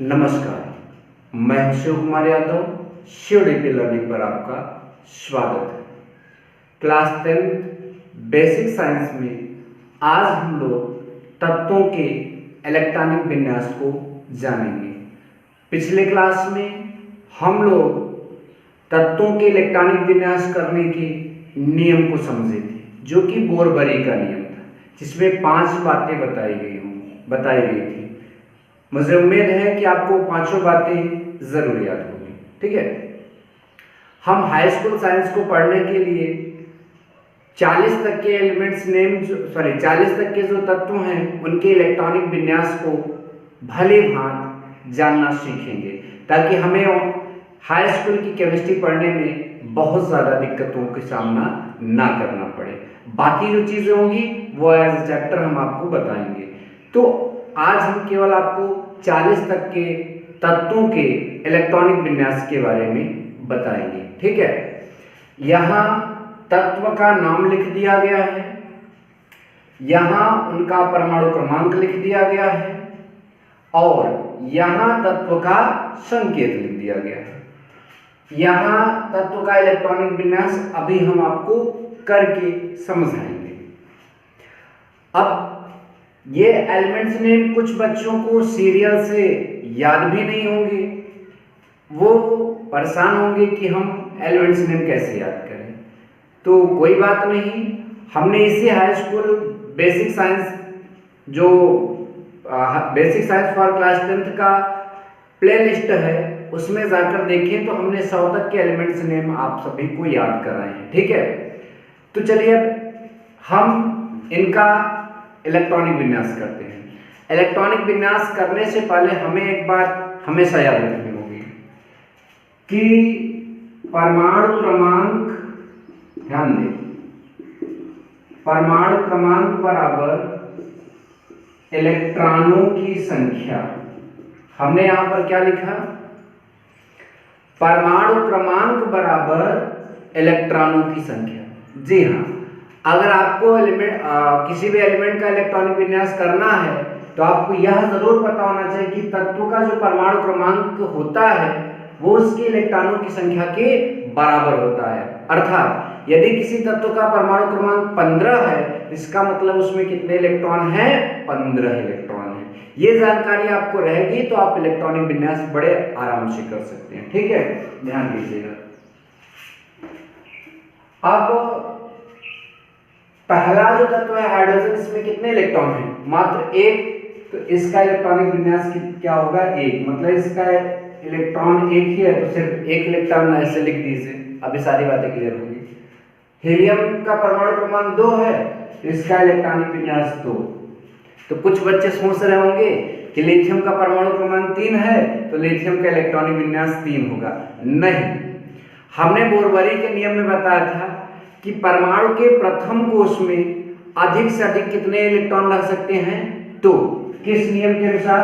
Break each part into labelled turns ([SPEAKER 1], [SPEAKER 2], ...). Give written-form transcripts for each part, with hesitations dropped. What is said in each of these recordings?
[SPEAKER 1] नमस्कार, मैं शिव कुमार यादव, शिवडीपी लर्निंग पर आपका स्वागत है। क्लास 10 बेसिक साइंस में आज हम लोग तत्वों के इलेक्ट्रॉनिक विन्यास को जानेंगे। पिछले क्लास में हम लोग तत्वों के इलेक्ट्रॉनिक विन्यास करने के नियम को समझे थे, जो कि बोरबरी का नियम था, जिसमें 5 बातें बताई गई थी। मुझे उम्मीद है कि आपको पांचों बातें जरूर याद होंगी। ठीक है, हम हाई स्कूल साइंस को पढ़ने के लिए 40 तक के एलिमेंट्स नेम 40 तक के जो तत्व हैं उनके इलेक्ट्रॉनिक विन्यास को भली भांति जानना सीखेंगे, ताकि हमें हाई स्कूल की केमिस्ट्री पढ़ने में बहुत ज़्यादा दिक्कतों का सामना ना करना पड़े। बाकी जो चीज़ें होंगी वो एज ए चैप्टर हम आपको बताएंगे। तो आज हम केवल आपको 40 तक के तत्वों के इलेक्ट्रॉनिक विन्यास के बारे में बताएंगे। ठीक है, यहाँ तत्व का नाम लिख दिया गया है, यहाँ उनका परमाणु क्रमांक लिख दिया गया है और यहाँ तत्व का संकेत लिख दिया गया है। यहाँ तत्व का इलेक्ट्रॉनिक विन्यास अभी हम आपको करके समझाएंगे। अब ये एलिमेंट्स नेम कुछ बच्चों को सीरियल से याद भी नहीं होंगे, वो परेशान होंगे कि हम एलिमेंट्स नेम कैसे याद करें। तो कोई बात नहीं, हमने इसी हाई स्कूल बेसिक साइंस जो बेसिक साइंस फॉर क्लास 10 का प्लेलिस्ट है उसमें जाकर देखें तो हमने 100 तक के एलिमेंट्स नेम आप सभी को याद कराए हैं। ठीक है, तो चलिए अब हम इनका इलेक्ट्रॉनिक विन्यास करते हैं। इलेक्ट्रॉनिक विन्यास करने से पहले हमें एक बात हमेशा याद रखनी होगी कि परमाणु क्रमांक, ध्यान दें, परमाणु क्रमांक बराबर इलेक्ट्रॉनों की संख्या। हमने यहां पर क्या लिखा? परमाणु क्रमांक बराबर इलेक्ट्रॉनों की संख्या। जी हाँ, अगर आपको किसी भी एलिमेंट का इलेक्ट्रॉनिक विन्यास करना है तो आपको यह जरूर पता होना चाहिए कि तत्व का जो परमाणु क्रमांक होता है वो उसके इलेक्ट्रॉनों की संख्या के बराबर होता है। अर्थात यदि किसी तत्व का परमाणु क्रमांक 15 है, इसका मतलब उसमें कितने इलेक्ट्रॉन हैं? 15 इलेक्ट्रॉन हैं। ये जानकारी आपको रहेगी तो आप इलेक्ट्रॉनिक विन्यास बड़े आराम से कर सकते हैं। ठीक है, ध्यान दीजिएगा। अब पहला जो तत्व है हाइड्रोजन, इसमें कितने इलेक्ट्रॉन हैं? मात्र 1। तो इसका इलेक्ट्रॉनिक विन्यास क्या होगा? 1। मतलब इसका इलेक्ट्रॉन 1 ही है तो सिर्फ 1 इलेक्ट्रॉन ऐसे लिख दीजिए, अभी सारी बातें क्लियर होंगी। हीलियम का परमाणु क्रमांक 2 है, इसका इलेक्ट्रॉनिक विन्यास 2। तो कुछ बच्चे सोच रहे होंगे कि लिथियम का परमाणु क्रमांक 3 है तो लिथियम का इलेक्ट्रॉनिक विन्यास 3 होगा। नहीं, हमने बोरबरी के नियम में बताया था कि परमाणु के प्रथम कोश में अधिक से अधिक कितने इलेक्ट्रॉन रह सकते हैं? तो किस नियम के अनुसार?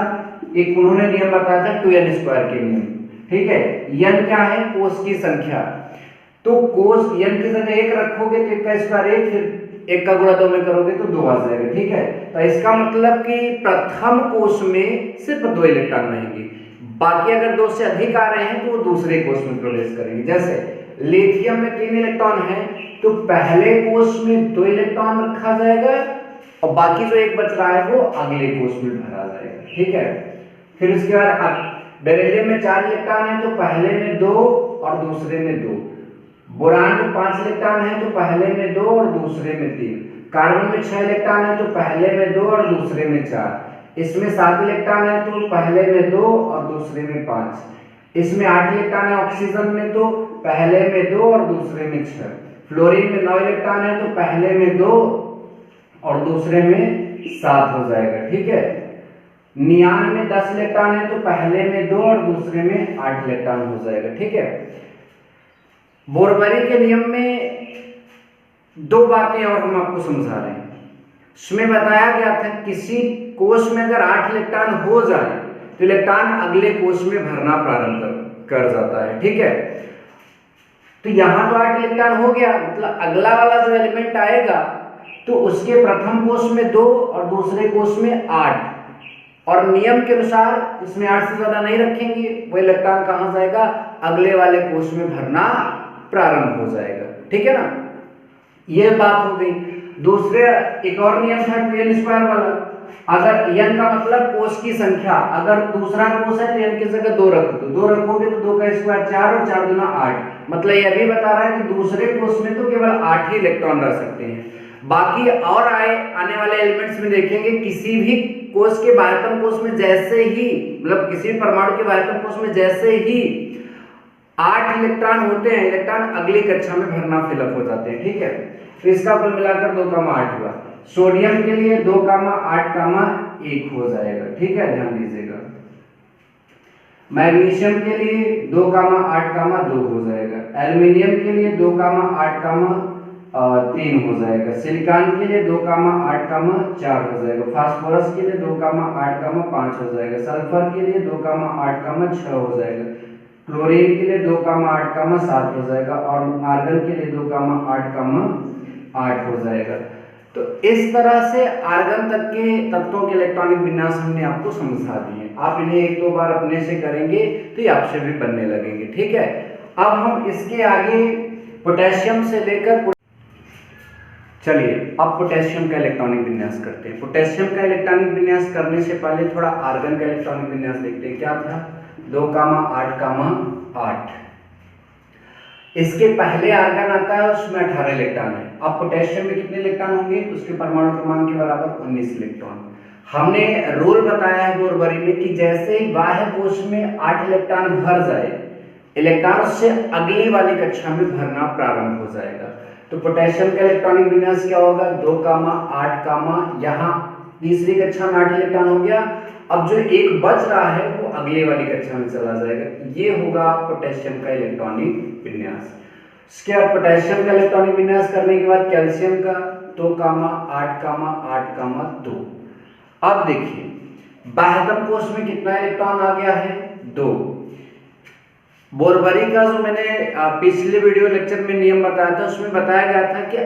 [SPEAKER 1] एक उन्होंने नियम बताया था 2n² के नियम। ठीक है, n क्या है? कोश की संख्या। तो कोश n की जगह 1 रखोगे तो 1 का स्क्वायर 1, फिर 1 का गुणा 2 में करोगे तो 2 आ जाएगा। ठीक है, तो इसका मतलब कि प्रथम कोश में सिर्फ 2 इलेक्ट्रॉन रहेंगे, बाकी अगर 2 से अधिक आ रहे हैं तो वो दूसरे कोश में प्रवेश करेंगे। जैसे लिथियम में 3 इलेक्ट्रॉन है तो पहले कोश में 2 इलेक्ट्रॉन रखा जाएगा और बाकी जो 1 बच रहा है वो अगले कोश में भरा जाएगा। ठीक है, फिर उसके बाद बेरिलियम में 4 इलेक्ट्रॉन है तो पहले में 2 और दूसरे में 2। बोरान में 5 इलेक्ट्रॉन है तो पहले में 2 और दूसरे में 3। कार्बन में 6 इलेक्ट्रॉन है तो पहले में 2 और दूसरे में 4। इसमें 7 इलेक्ट्रॉन है तो पहले में 2 और दूसरे में 5। इसमें 8 इलेक्ट्रॉन है ऑक्सीजन में तो पहले में 2 और दूसरे में 6। फ्लोरीन में 9 इलेक्ट्रॉन है तो पहले में 2 और दूसरे में 7 हो जाएगा। ठीक है, नियान में 10 इलेक्ट्रॉन है तो पहले में 2 और दूसरे में 8 इलेक्ट्रॉन हो जाएगा। ठीक है, बोरबरी के नियम में 2 बातें और हम आपको समझा रहे हैं। उसमें बताया गया था किसी कोश में अगर 8 इलेक्ट्रॉन हो जाए तो इलेक्ट्रॉन अगले कोश में भरना प्रारंभ कर जाता है। ठीक है, तो यहां तो 8 इलेक्ट्रॉन हो गया, मतलब अगला वाला जो एलिमेंट आएगा तो उसके प्रथम कोश में 2 और दूसरे कोश में 8। और नियम के अनुसार इसमें 8 से ज्यादा नहीं रखेंगे, वो इलेक्ट्रॉन कहाँ जाएगा, अगले वाले कोष में भरना प्रारंभ हो जाएगा। ठीक है ना, ये बात हो गई। दूसरे एक और नियम था 2n स्क्वायर वाला। अगर n का मतलब कोष की संख्या, अगर दूसरा कोष है तो n की जगह 2 रख दो, 2 रखोगे तो 2 का स्क्वायर 4 और 4 दूना 8। मतलब यह भी बता रहा है कि दूसरे कोष में तो केवल 8 ही इलेक्ट्रॉन रह सकते हैं। बाकी और आने वाले एलिमेंट्स में देखेंगे किसी भी कोष के बाह्यतम कोष में जैसे ही, मतलब किसी परमाणु के बाह्यतम कोष में जैसे ही 8 इलेक्ट्रॉन होते हैं, इलेक्ट्रॉन अगली कक्षा में भरना फिलअप हो जाते हैं। ठीक है, तो इसका कुल मिलाकर 2,8 हुआ। सोडियम के लिए 2,8,1 हो जाएगा। ठीक है, ध्यान दीजिएगा। मैग्नीशियम के लिए 2,8,2 हो जाएगा। एल्युमिनियम के लिए 2,8,3 हो जाएगा। सिलिकॉन के लिए 2,8,4 हो जाएगा। फास्फोरस के लिए 2,8,5 हो जाएगा। सल्फर के लिए 2,8,6 हो जाएगा। क्लोरीन के लिए 2,8,7 हो जाएगा और आर्गन के लिए 2,8,8 हो जाएगा। तो इस तरह से आर्गन तक के तत्वों के इलेक्ट्रॉनिक विन्यास हमने आपको समझा दिए। आप इन्हें 1-2 बार अपने से करेंगे तो ये आपसे भी बनने लगेंगे। ठीक है, अब हम इसके आगे पोटेशियम से लेकर, चलिए अब पोटेशियम का इलेक्ट्रॉनिक विन्यास करते हैं। पोटेशियम का इलेक्ट्रॉनिक विन्यास करने से पहले थोड़ा आर्गन का इलेक्ट्रॉनिक विन्यास देखते हैं। क्या था, 2,8,8। इसके पहले आर्गन आता है, उसमें 18 इलेक्ट्रॉन है। अब पोटेशियम में कितने इलेक्ट्रॉन होंगे, उसके परमाणु क्रमांक के बराबर 19 इलेक्ट्रॉन। हमने रूल बताया है बोरबरी में कि जैसे ही बाह्य कोश में 8 इलेक्ट्रॉन भर जाए, इलेक्ट्रॉन उससे अगली वाली कक्षा में भरना प्रारंभ हो जाएगा। तो पोटेशियम का इलेक्ट्रॉनिक विन्यास क्या होगा, 2,8, यहाँ तीसरी कक्षा में 8 इलेक्ट्रॉन हो गया। अब जो एक बच रहा है वो अगले वाली कक्षा में चला जाएगा। ये होगा पोटेशियम का इलेक्ट्रॉनिक विन्यास। इसके बाद पोटेशियम का इलेक्ट्रॉनिक विन्यास करने के बाद कैल्शियम का 2,8,8,2। अब देखिए बाह्यतम कोश में कितना इलेक्ट्रॉन आ गया है, 2। बोरबरी का जो मैंने पिछले वीडियो लेक्चर में नियम बताया था, उसमें बताया गया था कि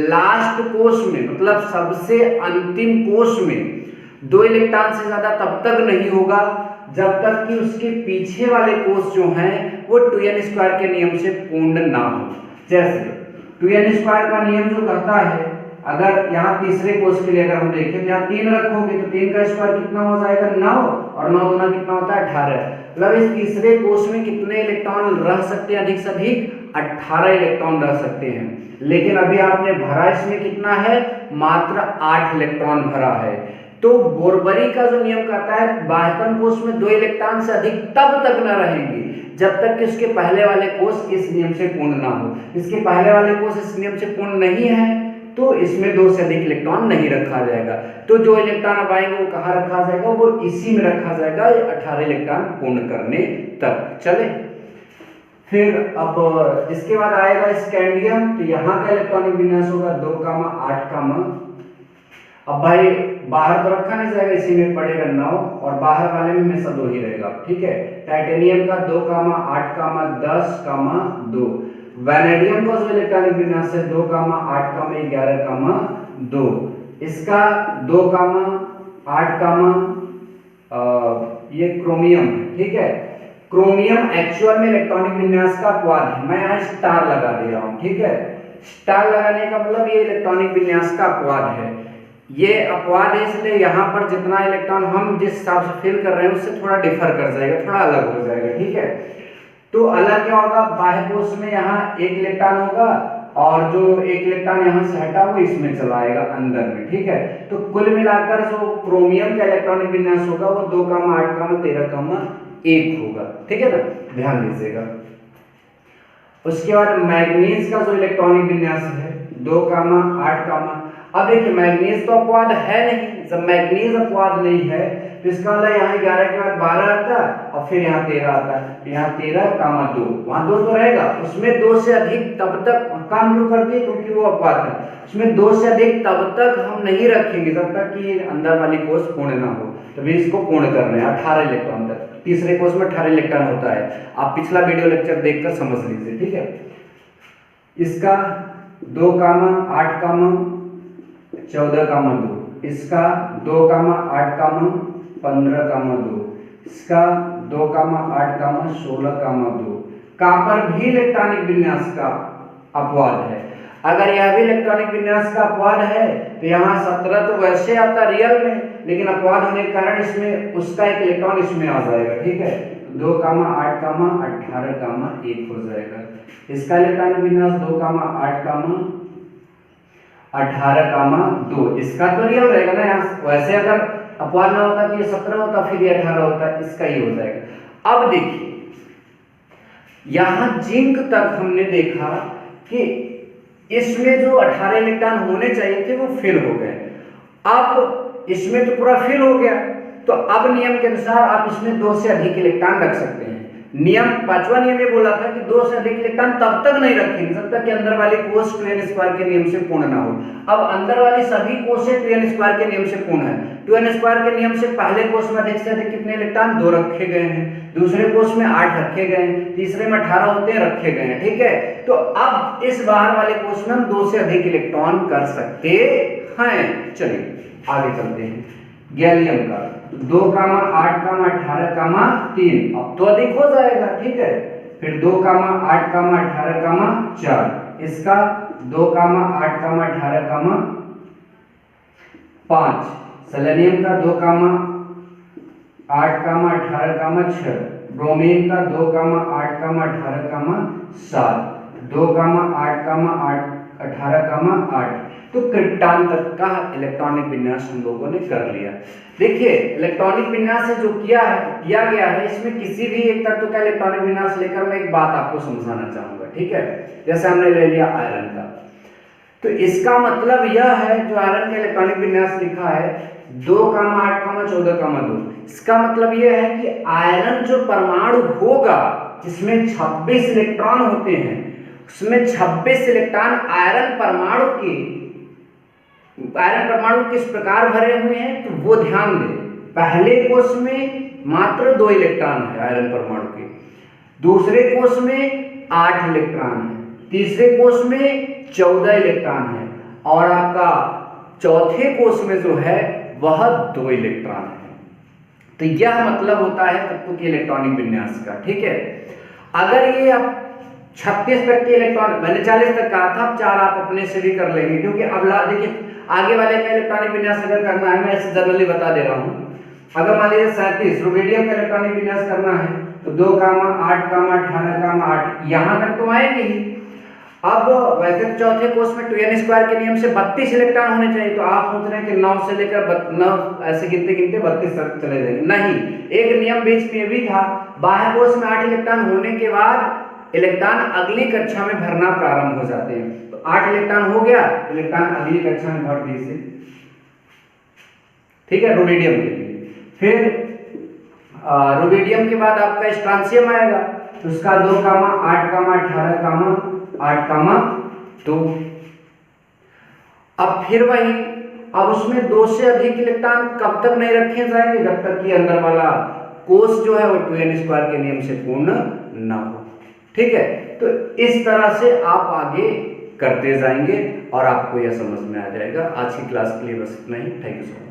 [SPEAKER 1] लास्ट कोश में, मतलब सबसे अंतिम कोश में 2 इलेक्ट्रॉन से ज्यादा तब तक नहीं होगा जब तक कि उसके पीछे वाले कोश जो हैं वो 2n स्क्वायर के नियम से पूर्ण ना हो। जैसे 2n स्क्वायर का नियम जो कहता है, अगर यहाँ तीसरे कोश के लिए अगर हम देखें तो यहाँ 3 रखोगे तो 3 का स्क्वायर कितना हो जाएगा, 9, और 9 दूना कितना होता है, 18। मतलब इस तीसरे कोश में कितने इलेक्ट्रॉन रह सकते हैं, अधिक से अधिक 18 इलेक्ट्रॉन रह सकते हैं। लेकिन अभी आपने भरा इसमें कितना है, मात्र 8 इलेक्ट्रॉन भरा है। तो बोरबरी का जो नियम कहता है बाह्यतम कोश में 2 इलेक्ट्रॉन से अधिक तब तक न रहेंगे जब तक कि उसके पहले वाले कोश इस नियम से पूर्ण ना हो। इसके पहले वाले कोश इस नियम से पूर्ण नहीं है तो इसमें 2 से अधिक इलेक्ट्रॉन नहीं रखा जाएगा। तो जो इलेक्ट्रॉन अब आएंगे वो कहाँ रखा जाएगा, वो इसी में रखा जाएगा 18 इलेक्ट्रॉन पूर्ण करने तक। चले फिर अब इसके बाद आएगा स्कैंडियम। तो यहाँ का इलेक्ट्रॉनिक विन्यास होगा 2,8, अब भाई बाहर तो रखा नहीं जाएगा, इसी में पड़ेगा 9 और बाहर वाले में हमेशा 2 ही रहेगा। ठीक है, टाइटेनियम का 2,8, 10, 2। वैनेडियम का जो इलेक्ट्रॉनिक विन्यास है 2,8, 2। इसका 2,8, ये क्रोमियम है। ठीक है, क्रोमियम एक्चुअल में इलेक्ट्रॉनिक विन्यास का अपवाद है। मैं यहाँ स्टार लगा दे रहा हूँ। ठीक है, स्टार लगाने का मतलब ये इलेक्ट्रॉनिक विन्यास का अपवाद है। ये अपवाद है इसलिए यहाँ पर जितना इलेक्ट्रॉन हम जिस हिसाब से फिल कर रहे हैं उससे थोड़ा डिफर कर जाएगा, थोड़ा अलग हो जाएगा। ठीक है, तो अलग क्या होगा, बाह्य कोश में यहाँ 1 इलेक्ट्रॉन होगा और जो 1 इलेक्ट्रॉन यहाँ से हटा वो इसमें चला आएगा अंदर में। ठीक है, तो कुल मिलाकर जो क्रोमियम का इलेक्ट्रॉनिक विन्यास होगा वो 2,8, 13, 1 होगा। ठीक है ना, ध्यान दीजिएगा। उसके बाद मैग्नीज का जो इलेक्ट्रॉनिक विन्यास है 2,8। अब देखिए मैग्नीज तो अपवाद है नहीं, जब मैग्नीज अपवाद नहीं है तो इसका मतलब यहाँ 11 के बाद 12 आता है और फिर यहाँ 13 आता है। तो यहाँ 13, 2, वहाँ 2 तो रहेगा, उसमें 2 से अधिक तब तक काम क्यों कर दिए, क्योंकि वो अपवाद है। उसमें 2 से अधिक तब तक हम नहीं रखेंगे जब तक कि अंदर वाली कोश पूर्ण ना हो, तभी इसको पूर्ण करना है 18 इलेक्ट्रॉन तक। तीसरे कोश में 18 इलेक्ट्रॉन होता है, आप पिछला वीडियो लेक्चर देखकर समझ लीजिए। ठीक है, इसका 2,8, 14, 2। इसका 2,8, 15,2, इसका 2,8, 16,2। कॉपर भी इलेक्ट्रॉनिक विन्यास का अपवाद है। अगर यह भी इलेक्ट्रॉनिक विन्यास का अपवाद है तो यहाँ 17 तो वैसे आता रियल में, लेकिन अपवाद होने के कारण इसमें उसका एक इलेक्ट्रॉन इसमें आ जाएगा। ठीक है, 2,8, 18, 1 हो जाएगा। इसका इलेक्ट्रॉनिक विन्यास 2,8, 18, 2। इसका तो रियल रहेगा ना यहाँ, वैसे अगर अपवाद ना होता तो ये 17 होता, फिर ये 18 होता, इसका ही हो जाएगा। अब देखिए यहां जिंक तक हमने देखा कि इसमें जो 18 इलेक्ट्रॉन होने चाहिए थे वो फिल हो गए। अब इसमें तो पूरा फिल हो गया, तो अब नियम के अनुसार आप इसमें 2 से अधिक इलेक्ट्रॉन रख सकते हैं। नियम 5वां नियम ये बोला था कि 2 से अधिक इलेक्ट्रॉन तब तक नहीं रखेंगे जब तक कि अंदर वाली कोष 2n² के नियम से पूर्ण ना हो। अब अंदर वाली सभी कोषें 2n² के नियम से पूर्ण है। 2n² के नियम से पहले कोष में अधिक से अधिक कितने इलेक्ट्रॉन 2 रखे गए हैं, दूसरे कोष में 8 रखे गए हैं, तीसरे में 18 होते हैं रखे गए हैं। ठीक है, तो अब इस बाहर वाले कोष में हम 2 से अधिक इलेक्ट्रॉन कर सकते हैं। चलिए आगे चलते हैं। गैलियम का 2,8, 18, 3 अब तो अधिक हो जाएगा। ठीक है, फिर 2,8, 18, 4, इसका 2,8, 18, 5। सेलेनियम का 2,8, 18, 6। ब्रोमीन का 2,8, 18, 7। 2,8, 18, 8। तो क्रिप्टॉन तक का इलेक्ट्रॉनिक विन्यास हम लोगों ने कर लिया। देखिए इलेक्ट्रॉनिक विन्यास से जो किया गया है इसमें किसी भी एक तत्व का इलेक्ट्रॉनिक विन्यास लेकर मैं एक बात आपको समझाना चाहूंगा। ठीक है, जैसे हमने ले लिया आयरन का, तो इसका मतलब यह है जो आयरन का इलेक्ट्रॉनिक विन्यास लिखा है 2,8, 14,2, इसका मतलब यह है कि आयरन जो परमाणु होगा जिसमें 26 इलेक्ट्रॉन होते हैं, उसमें 26 इलेक्ट्रॉन आयरन परमाणु किस प्रकार भरे हुए हैं तो वो ध्यान दें। पहले कोष में मात्र 2 इलेक्ट्रॉन है आयरन परमाणु के, दूसरे कोष में 8 इलेक्ट्रॉन है, तीसरे कोष में 14 इलेक्ट्रॉन है, और आपका चौथे कोष में जो है वह 2 इलेक्ट्रॉन है। तो यह मतलब होता है तत्व के इलेक्ट्रॉनिक विन्यास का। ठीक है, अगर ये आप 36 तक के इलेक्ट्रॉन, मैंने 40 तक कहा था, अब 4 आप अपने से भी कर लेंगे, क्योंकि अब देखिए आगे वाले का इलेक्ट्रॉनिक विन्यास अगर करना है, मैं ऐसे जनरली बता दे रहा हूं, अगर मान लीजिए 37 रुबिडियम का इलेक्ट्रॉनिक विन्यास करना है तो 2,8, 18, 8 यहां तक तो आएंगे ही। अब वैसे चौथे कोष में 2n² के नियम से 32 इलेक्ट्रॉन होने चाहिए, तो आप सोच रहे हैं कि 9 से लेकर 9 ऐसे गिनते गिनते 32 तक चले जाएंगे। नहीं, एक नियम बीच में भी था, बाह्य कोष में 8 इलेक्ट्रॉन होने के बाद इलेक्ट्रॉन अगली कक्षा में भरना प्रारंभ हो जाते हैं। तो 8 इलेक्ट्रॉन हो गया, इलेक्ट्रॉन अगली कक्षा में भर दीजिए। ठीक है, रुबिडियम के लिए। फिर रुबिडियम के बाद आपका स्ट्रांसियम आएगा, तो उसका 2,8, 18, 8, 2। अब फिर वही, अब उसमें 2 से अधिक इलेक्ट्रॉन कब तक नहीं रखे जाएंगे जब तक कि अंदर वाला कोष जो है वो 2n² के नियम से पूर्ण ना हो। ठीक है, तो इस तरह से आप आगे करते जाएंगे और आपको यह समझ में आ जाएगा। आज की क्लास के लिए बस इतना ही। Thank you so much.